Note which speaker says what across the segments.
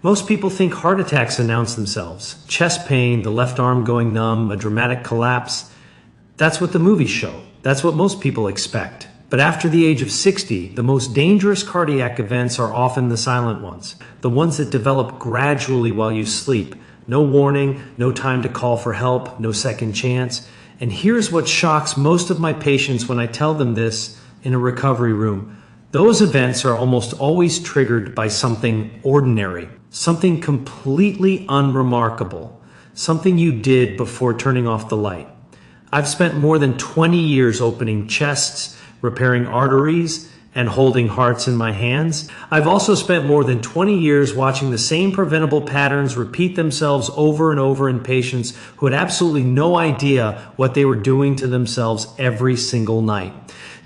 Speaker 1: Most people think heart attacks announce themselves. Chest pain, the left arm going numb, a dramatic collapse. That's what the movies show. That's what most people expect. But after the age of 60, the most dangerous cardiac events are often the silent ones, the ones that develop gradually while you sleep. No warning, no time to call for help, no second chance. And here's what shocks most of my patients when I tell them this in a recovery room. Those events are almost always triggered by something ordinary, something completely unremarkable, something you did before turning off the light. I've spent more than 20 years opening chests, repairing arteries, and holding hearts in my hands. I've also spent more than 20 years watching the same preventable patterns repeat themselves over and over in patients who had absolutely no idea what they were doing to themselves every single night.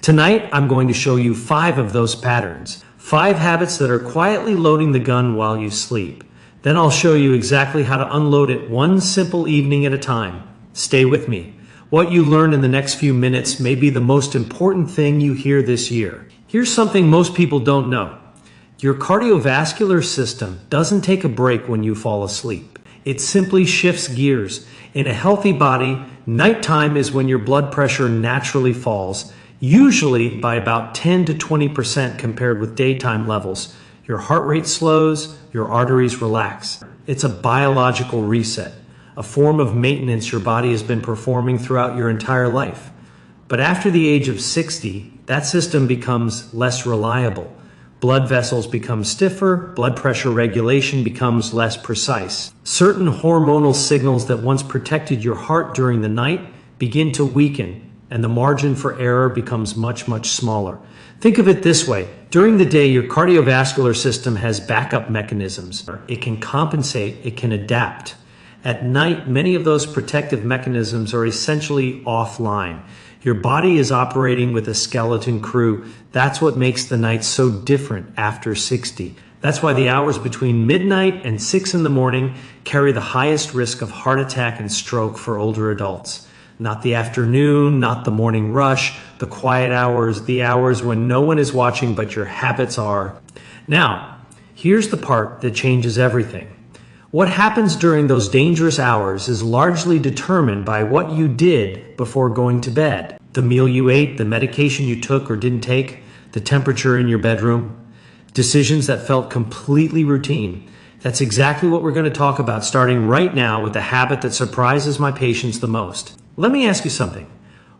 Speaker 1: Tonight, I'm going to show you 5 of those patterns, 5 habits that are quietly loading the gun while you sleep. Then I'll show you exactly how to unload it one simple evening at a time. Stay with me. What you learn in the next few minutes may be the most important thing you hear this year. Here's something most people don't know. Your cardiovascular system doesn't take a break when you fall asleep. It simply shifts gears. In a healthy body, nighttime is when your blood pressure naturally falls, usually by about 10 to 20% compared with daytime levels. Your heart rate slows, your arteries relax. It's a biological reset, a form of maintenance your body has been performing throughout your entire life. But after the age of 60, that system becomes less reliable. Blood vessels become stiffer, blood pressure regulation becomes less precise. Certain hormonal signals that once protected your heart during the night begin to weaken, and the margin for error becomes much, much smaller. Think of it this way. During the day, your cardiovascular system has backup mechanisms. It can compensate, it can adapt. At night, many of those protective mechanisms are essentially offline. Your body is operating with a skeleton crew. That's what makes the night so different after 60. That's why the hours between midnight and 6 in the morning carry the highest risk of heart attack and stroke for older adults. Not the afternoon, not the morning rush, the quiet hours, the hours when no one is watching but your habits are. Now, here's the part that changes everything. What happens during those dangerous hours is largely determined by what you did before going to bed. The meal you ate, the medication you took or didn't take, the temperature in your bedroom, decisions that felt completely routine. That's exactly what we're going to talk about starting right now with the habit that surprises my patients the most. Let me ask you something.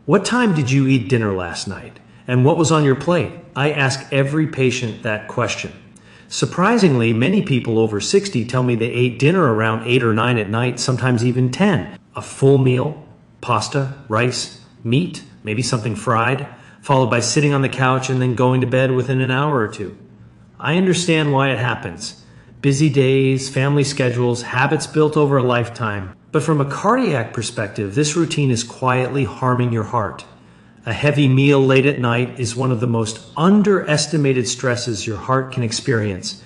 Speaker 1: What time did you eat dinner last night? And what was on your plate? I ask every patient that question. Surprisingly, many people over 60 tell me they ate dinner around 8 or 9 at night, sometimes even 10. A full meal, pasta, rice, meat, maybe something fried, followed by sitting on the couch and then going to bed within an hour or two. I understand why it happens. Busy days, family schedules, habits built over a lifetime. But from a cardiac perspective, this routine is quietly harming your heart. A heavy meal late at night is one of the most underestimated stresses your heart can experience.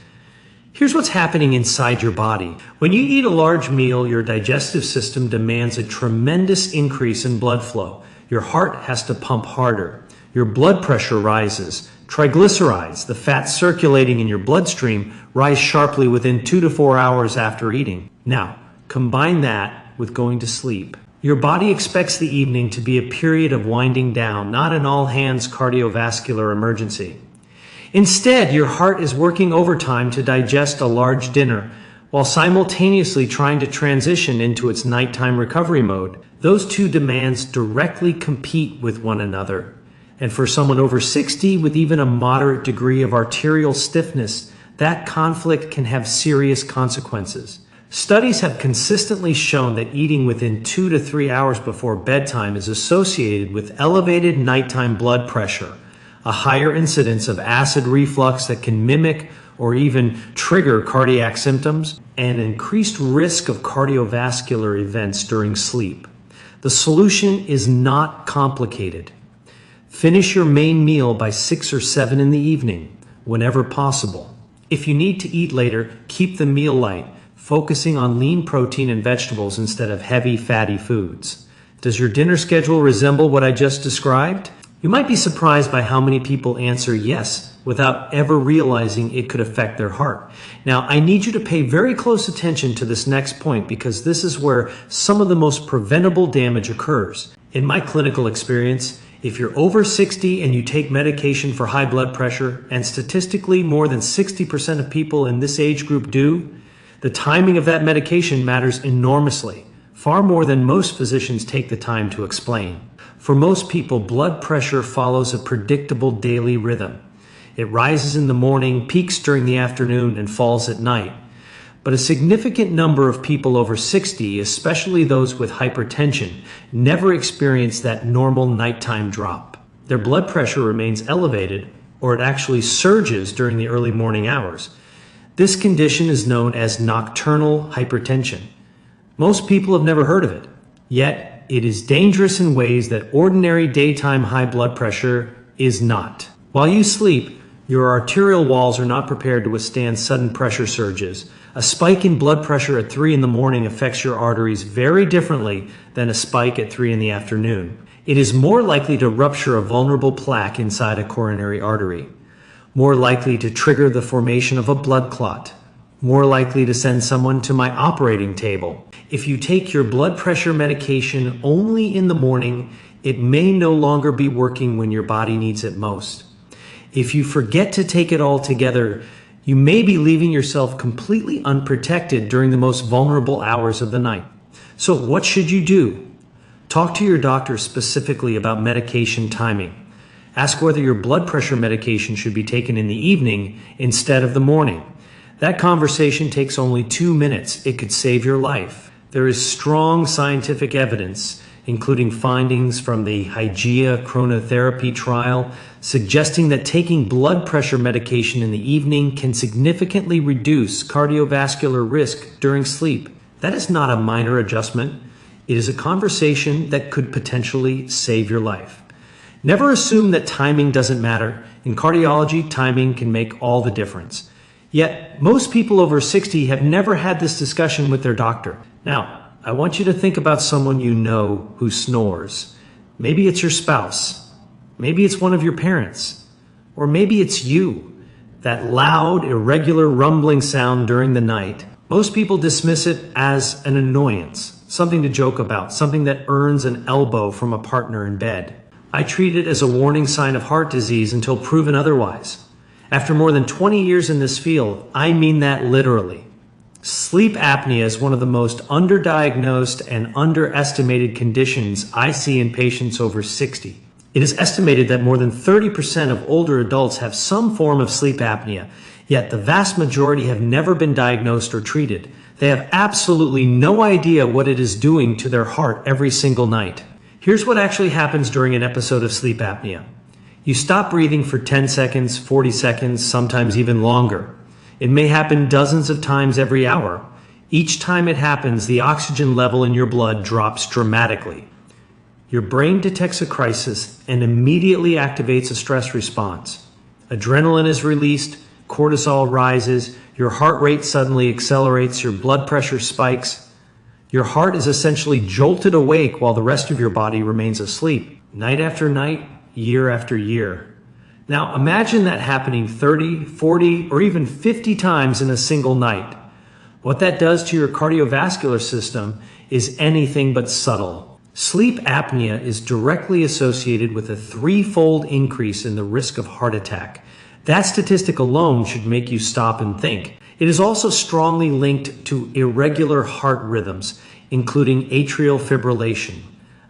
Speaker 1: Here's what's happening inside your body. When you eat a large meal, your digestive system demands a tremendous increase in blood flow. Your heart has to pump harder. Your blood pressure rises. Triglycerides, the fat circulating in your bloodstream, rise sharply within 2 to 4 hours after eating. Now, combine that with going to sleep. Your body expects the evening to be a period of winding down, not an all-hands cardiovascular emergency. Instead, your heart is working overtime to digest a large dinner, while simultaneously trying to transition into its nighttime recovery mode. Those two demands directly compete with one another. And for someone over 60 with even a moderate degree of arterial stiffness, that conflict can have serious consequences. Studies have consistently shown that eating within 2 to 3 hours before bedtime is associated with elevated nighttime blood pressure, a higher incidence of acid reflux that can mimic or even trigger cardiac symptoms, and increased risk of cardiovascular events during sleep. The solution is not complicated. Finish your main meal by 6 or 7 in the evening, whenever possible. If you need to eat later, keep the meal light, focusing on lean protein and vegetables instead of heavy, fatty foods. Does your dinner schedule resemble what I just described? You might be surprised by how many people answer yes without ever realizing it could affect their heart. Now, I need you to pay very close attention to this next point because this is where some of the most preventable damage occurs. In my clinical experience, if you're over 60 and you take medication for high blood pressure, and statistically more than 60% of people in this age group do, the timing of that medication matters enormously, far more than most physicians take the time to explain. For most people, blood pressure follows a predictable daily rhythm. It rises in the morning, peaks during the afternoon, and falls at night. But a significant number of people over 60, especially those with hypertension, never experience that normal nighttime drop. Their blood pressure remains elevated, or it actually surges during the early morning hours. This condition is known as nocturnal hypertension. Most people have never heard of it, yet it is dangerous in ways that ordinary daytime high blood pressure is not. While you sleep, your arterial walls are not prepared to withstand sudden pressure surges. A spike in blood pressure at 3 in the morning affects your arteries very differently than a spike at 3 in the afternoon. It is more likely to rupture a vulnerable plaque inside a coronary artery, more likely to trigger the formation of a blood clot, more likely to send someone to my operating table. If you take your blood pressure medication only in the morning, it may no longer be working when your body needs it most. If you forget to take it altogether, you may be leaving yourself completely unprotected during the most vulnerable hours of the night. So what should you do? Talk to your doctor specifically about medication timing. Ask whether your blood pressure medication should be taken in the evening instead of the morning. That conversation takes only 2 minutes. It could save your life. There is strong scientific evidence, including findings from the Hygieia chronotherapy trial, suggesting that taking blood pressure medication in the evening can significantly reduce cardiovascular risk during sleep. That is not a minor adjustment. It is a conversation that could potentially save your life. Never assume that timing doesn't matter. In cardiology, timing can make all the difference. Yet, most people over 60 have never had this discussion with their doctor. Now, I want you to think about someone you know who snores. Maybe it's your spouse. Maybe it's one of your parents. Or maybe it's you. That loud, irregular rumbling sound during the night. Most people dismiss it as an annoyance, something to joke about, something that earns an elbow from a partner in bed. I treat it as a warning sign of heart disease until proven otherwise. After more than 20 years in this field, I mean that literally. Sleep apnea is one of the most underdiagnosed and underestimated conditions I see in patients over 60. It is estimated that more than 30% of older adults have some form of sleep apnea, yet the vast majority have never been diagnosed or treated. They have absolutely no idea what it is doing to their heart every single night. Here's what actually happens during an episode of sleep apnea. You stop breathing for 10 seconds, 40 seconds, sometimes even longer. It may happen dozens of times every hour. Each time it happens, the oxygen level in your blood drops dramatically. Your brain detects a crisis and immediately activates a stress response. Adrenaline is released, cortisol rises, your heart rate suddenly accelerates, your blood pressure spikes. Your heart is essentially jolted awake while the rest of your body remains asleep, night after night, year after year. Now imagine that happening 30, 40, or even 50 times in a single night. What that does to your cardiovascular system is anything but subtle. Sleep apnea is directly associated with a 3-fold increase in the risk of heart attack. That statistic alone should make you stop and think. It is also strongly linked to irregular heart rhythms, including atrial fibrillation,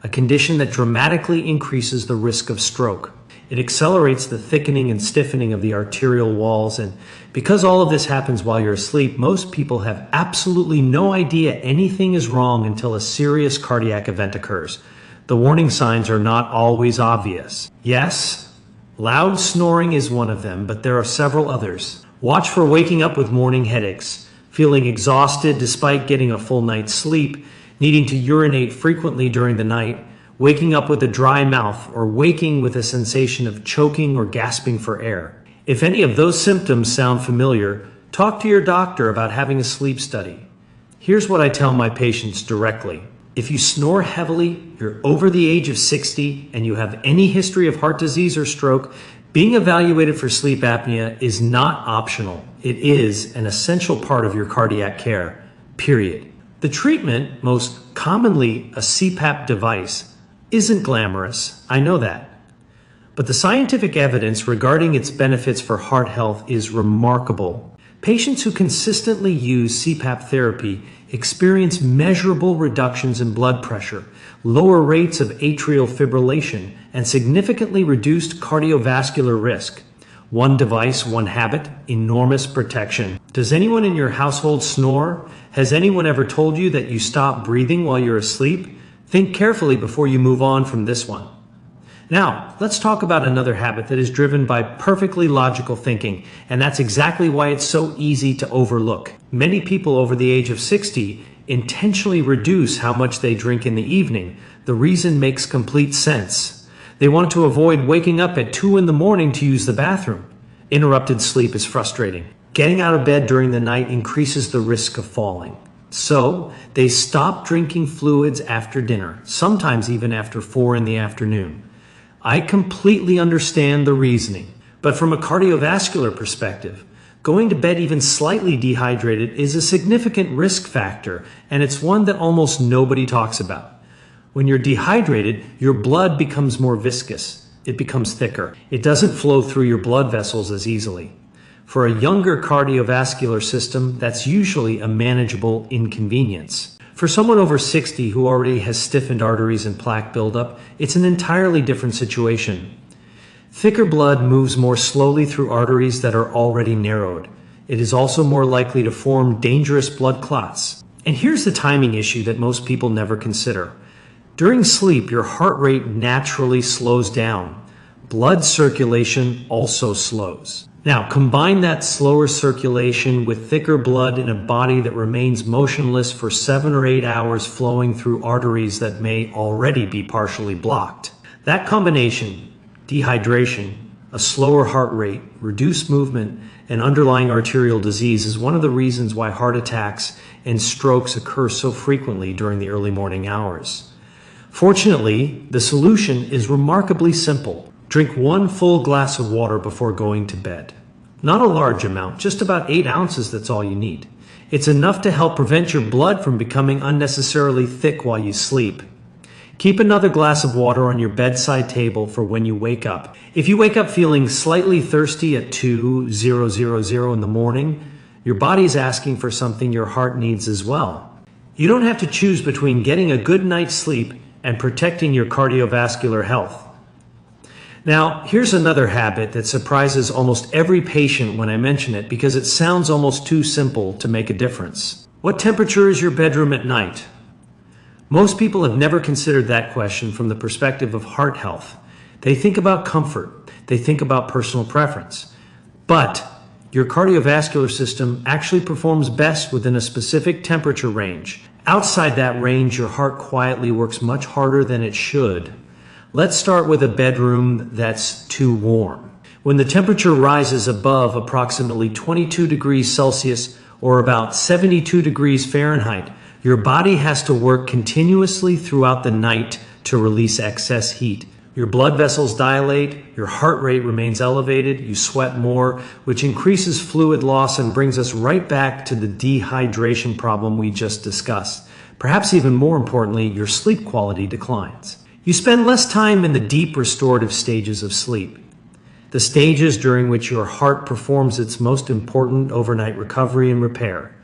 Speaker 1: a condition that dramatically increases the risk of stroke. It accelerates the thickening and stiffening of the arterial walls, and because all of this happens while you're asleep, most people have absolutely no idea anything is wrong until a serious cardiac event occurs. The warning signs are not always obvious. Yes, loud snoring is one of them, but there are several others. Watch for waking up with morning headaches, feeling exhausted despite getting a full night's sleep, needing to urinate frequently during the night, waking up with a dry mouth, or waking with a sensation of choking or gasping for air. If any of those symptoms sound familiar, talk to your doctor about having a sleep study. Here's what I tell my patients directly. If you snore heavily, you're over the age of 60, and you have any history of heart disease or stroke, being evaluated for sleep apnea is not optional. It is an essential part of your cardiac care, period. The treatment, most commonly a CPAP device, isn't glamorous, I know that. But the scientific evidence regarding its benefits for heart health is remarkable. Patients who consistently use CPAP therapy experience measurable reductions in blood pressure, lower rates of atrial fibrillation, and significantly reduced cardiovascular risk. One device, one habit, enormous protection. Does anyone in your household snore? Has anyone ever told you that you stop breathing while you're asleep? Think carefully before you move on from this one. Now, let's talk about another habit that is driven by perfectly logical thinking, and that's exactly why it's so easy to overlook. Many people over the age of 60 intentionally reduce how much they drink in the evening. The reason makes complete sense. They want to avoid waking up at 2 in the morning to use the bathroom. Interrupted sleep is frustrating. Getting out of bed during the night increases the risk of falling. So, they stop drinking fluids after dinner, sometimes even after 4 in the afternoon. I completely understand the reasoning, but from a cardiovascular perspective, going to bed even slightly dehydrated is a significant risk factor, and it's one that almost nobody talks about. When you're dehydrated, your blood becomes more viscous. It becomes thicker. It doesn't flow through your blood vessels as easily. For a younger cardiovascular system, that's usually a manageable inconvenience. For someone over 60 who already has stiffened arteries and plaque buildup, it's an entirely different situation. Thicker blood moves more slowly through arteries that are already narrowed. It is also more likely to form dangerous blood clots. And here's the timing issue that most people never consider. During sleep, your heart rate naturally slows down. Blood circulation also slows. Now, combine that slower circulation with thicker blood in a body that remains motionless for 7 or 8 hours flowing through arteries that may already be partially blocked. That combination, dehydration, a slower heart rate, reduced movement, and underlying arterial disease is one of the reasons why heart attacks and strokes occur so frequently during the early morning hours. Fortunately, the solution is remarkably simple. Drink 1 full glass of water before going to bed. Not a large amount, just about 8 ounces, that's all you need. It's enough to help prevent your blood from becoming unnecessarily thick while you sleep. Keep another glass of water on your bedside table for when you wake up. If you wake up feeling slightly thirsty at 2:00 in the morning, your body is asking for something your heart needs as well. You don't have to choose between getting a good night's sleep and protecting your cardiovascular health. Now, here's another habit that surprises almost every patient when I mention it because it sounds almost too simple to make a difference. What temperature is your bedroom at night? Most people have never considered that question from the perspective of heart health. They think about comfort. They think about personal preference. But your cardiovascular system actually performs best within a specific temperature range. Outside that range, your heart quietly works much harder than it should. Let's start with a bedroom that's too warm. When the temperature rises above approximately 22 degrees Celsius or about 72 degrees Fahrenheit, your body has to work continuously throughout the night to release excess heat. Your blood vessels dilate, your heart rate remains elevated, you sweat more, which increases fluid loss and brings us right back to the dehydration problem we just discussed. Perhaps even more importantly, your sleep quality declines. You spend less time in the deep restorative stages of sleep, the stages during which your heart performs its most important overnight recovery and repair.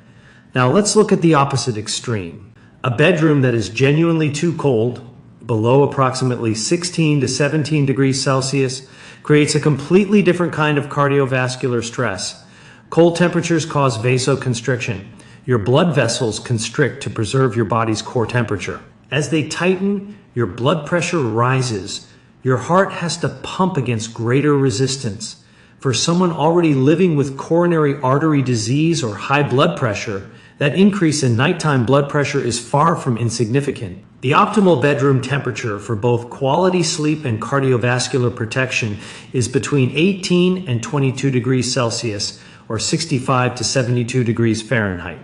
Speaker 1: Now let's look at the opposite extreme. A bedroom that is genuinely too cold, below approximately 16 to 17 degrees Celsius, creates a completely different kind of cardiovascular stress. Cold temperatures cause vasoconstriction. Your blood vessels constrict to preserve your body's core temperature. As they tighten, your blood pressure rises. Your heart has to pump against greater resistance. For someone already living with coronary artery disease or high blood pressure, that increase in nighttime blood pressure is far from insignificant. The optimal bedroom temperature for both quality sleep and cardiovascular protection is between 18 and 22 degrees Celsius or 65 to 72 degrees Fahrenheit.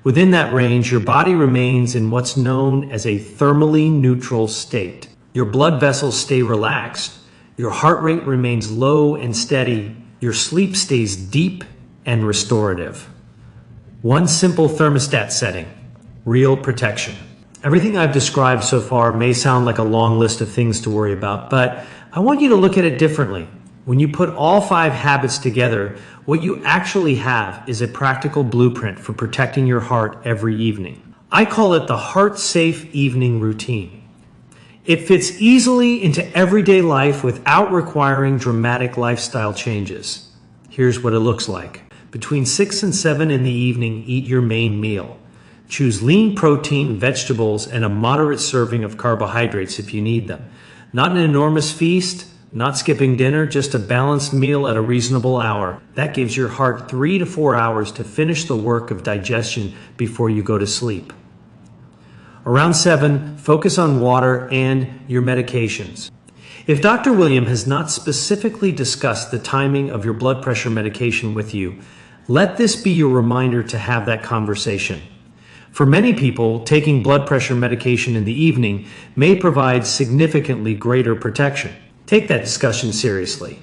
Speaker 1: Within that range, your body remains in what's known as a thermally neutral state. Your blood vessels stay relaxed, your heart rate remains low and steady, your sleep stays deep and restorative. One simple thermostat setting, real protection. Everything I've described so far may sound like a long list of things to worry about, but I want you to look at it differently. When you put all 5 habits together, what you actually have is a practical blueprint for protecting your heart every evening. I call it the heart-safe evening routine. It fits easily into everyday life without requiring dramatic lifestyle changes. Here's what it looks like. Between 6 and 7 in the evening, eat your main meal. Choose lean protein, vegetables, and a moderate serving of carbohydrates if you need them. Not an enormous feast, not skipping dinner, just a balanced meal at a reasonable hour. That gives your heart 3 to 4 hours to finish the work of digestion before you go to sleep. Around 7, focus on water and your medications. If Dr. William has not specifically discussed the timing of your blood pressure medication with you, let this be your reminder to have that conversation. For many people, taking blood pressure medication in the evening may provide significantly greater protection. Take that discussion seriously.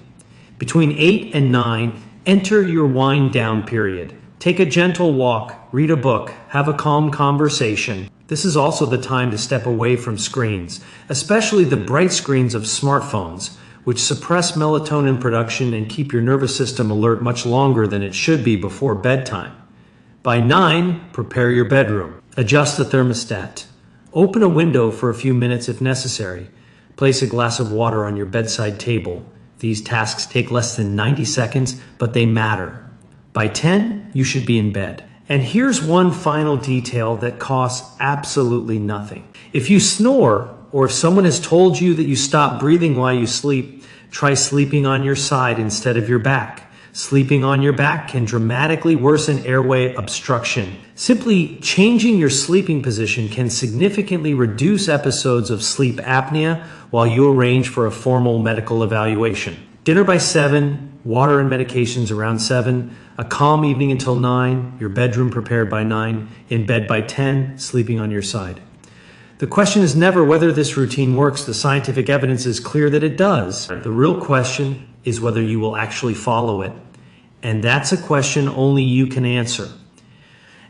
Speaker 1: Between 8 and 9, enter your wind down period. Take a gentle walk, read a book, have a calm conversation. This is also the time to step away from screens, especially the bright screens of smartphones, which suppress melatonin production and keep your nervous system alert much longer than it should be before bedtime. By 9, prepare your bedroom. Adjust the thermostat. Open a window for a few minutes if necessary. Place a glass of water on your bedside table. These tasks take less than 90 seconds, but they matter. By 10, you should be in bed. And here's one final detail that costs absolutely nothing. If you snore, or if someone has told you that you stop breathing while you sleep, try sleeping on your side instead of your back. Sleeping on your back can dramatically worsen airway obstruction. Simply changing your sleeping position can significantly reduce episodes of sleep apnea while you arrange for a formal medical evaluation. Dinner by 7, water and medications around 7, a calm evening until 9, your bedroom prepared by 9, in bed by 10, sleeping on your side. The question is never whether this routine works. The scientific evidence is clear that it does. The real question is whether you will actually follow it. And that's a question only you can answer.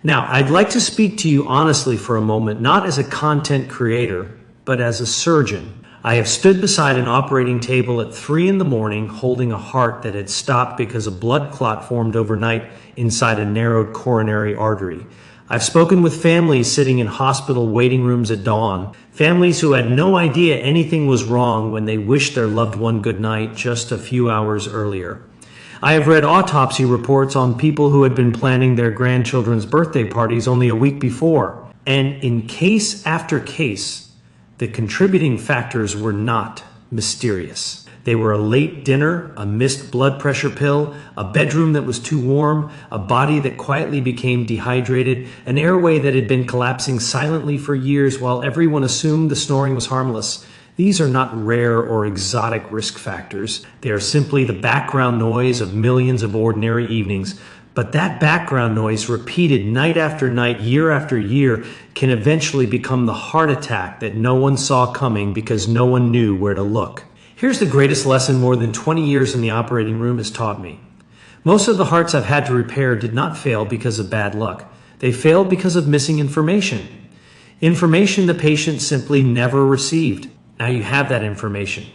Speaker 1: Now, I'd like to speak to you honestly for a moment, not as a content creator, but as a surgeon. I have stood beside an operating table at 3 in the morning holding a heart that had stopped because a blood clot formed overnight inside a narrowed coronary artery. I've spoken with families sitting in hospital waiting rooms at dawn, families who had no idea anything was wrong when they wished their loved one good night just a few hours earlier. I have read autopsy reports on people who had been planning their grandchildren's birthday parties only a week before. And in case after case, the contributing factors were not mysterious. They were a late dinner, a missed blood pressure pill, a bedroom that was too warm, a body that quietly became dehydrated, an airway that had been collapsing silently for years while everyone assumed the snoring was harmless. These are not rare or exotic risk factors. They are simply the background noise of millions of ordinary evenings. But that background noise, repeated night after night, year after year, can eventually become the heart attack that no one saw coming because no one knew where to look. Here's the greatest lesson more than 20 years in the operating room has taught me. Most of the hearts I've had to repair did not fail because of bad luck. They failed because of missing information. Information the patient simply never received. Now you have that information.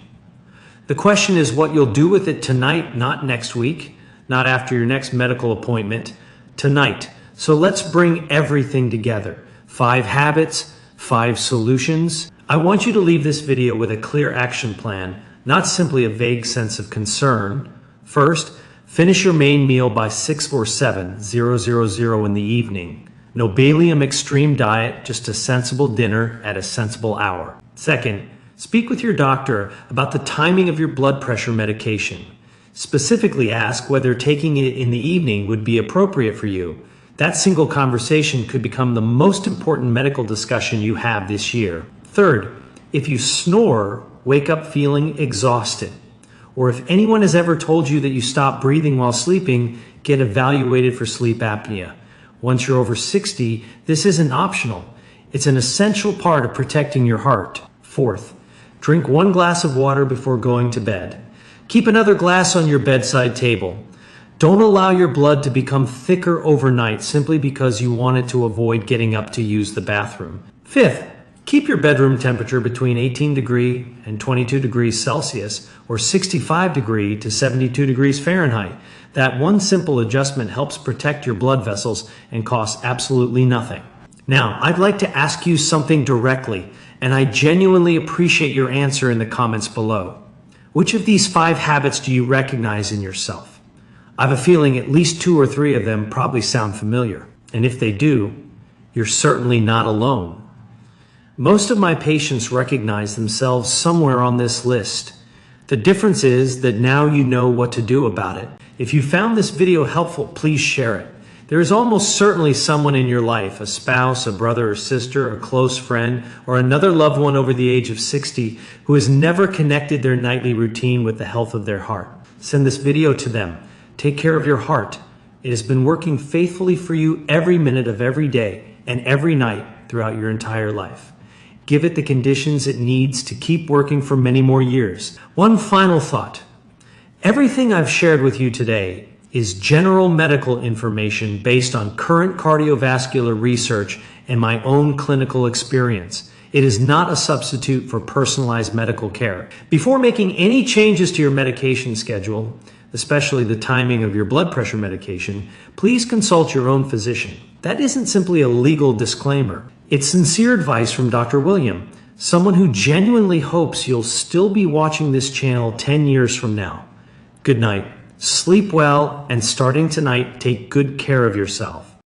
Speaker 1: The question is what you'll do with it tonight, not next week, not after your next medical appointment, tonight. So let's bring everything together. 5 habits, 5 solutions. I want you to leave this video with a clear action plan, not simply a vague sense of concern. First, finish your main meal by 6 or 7, 000 in the evening. No Balium extreme diet, just a sensible dinner at a sensible hour. Second, speak with your doctor about the timing of your blood pressure medication. Specifically ask whether taking it in the evening would be appropriate for you. That single conversation could become the most important medical discussion you have this year. Third, if you snore, wake up feeling exhausted. Or if anyone has ever told you that you stop breathing while sleeping, get evaluated for sleep apnea. Once you're over 60, this isn't optional. It's an essential part of protecting your heart. Fourth, drink 1 glass of water before going to bed. Keep another glass on your bedside table. Don't allow your blood to become thicker overnight simply because you wanted to avoid getting up to use the bathroom. Fifth, keep your bedroom temperature between 18 degrees and 22 degrees Celsius or 65 degrees to 72 degrees Fahrenheit. That one simple adjustment helps protect your blood vessels and costs absolutely nothing. Now, I'd like to ask you something directly, and I genuinely appreciate your answer in the comments below. Which of these 5 habits do you recognize in yourself? I have a feeling at least 2 or 3 of them probably sound familiar. And if they do, you're certainly not alone. Most of my patients recognize themselves somewhere on this list. The difference is that now you know what to do about it. If you found this video helpful, please share it. There is almost certainly someone in your life, a spouse, a brother or sister, a close friend, or another loved one over the age of 60 who has never connected their nightly routine with the health of their heart. Send this video to them. Take care of your heart. It has been working faithfully for you every minute of every day and every night throughout your entire life. Give it the conditions it needs to keep working for many more years. One final thought. Everything I've shared with you today is general medical information based on current cardiovascular research and my own clinical experience. It is not a substitute for personalized medical care. Before making any changes to your medication schedule, especially the timing of your blood pressure medication, please consult your own physician. That isn't simply a legal disclaimer. It's sincere advice from Dr. William, someone who genuinely hopes you'll still be watching this channel 10 years from now. Good night. Sleep well, and starting tonight, take good care of yourself.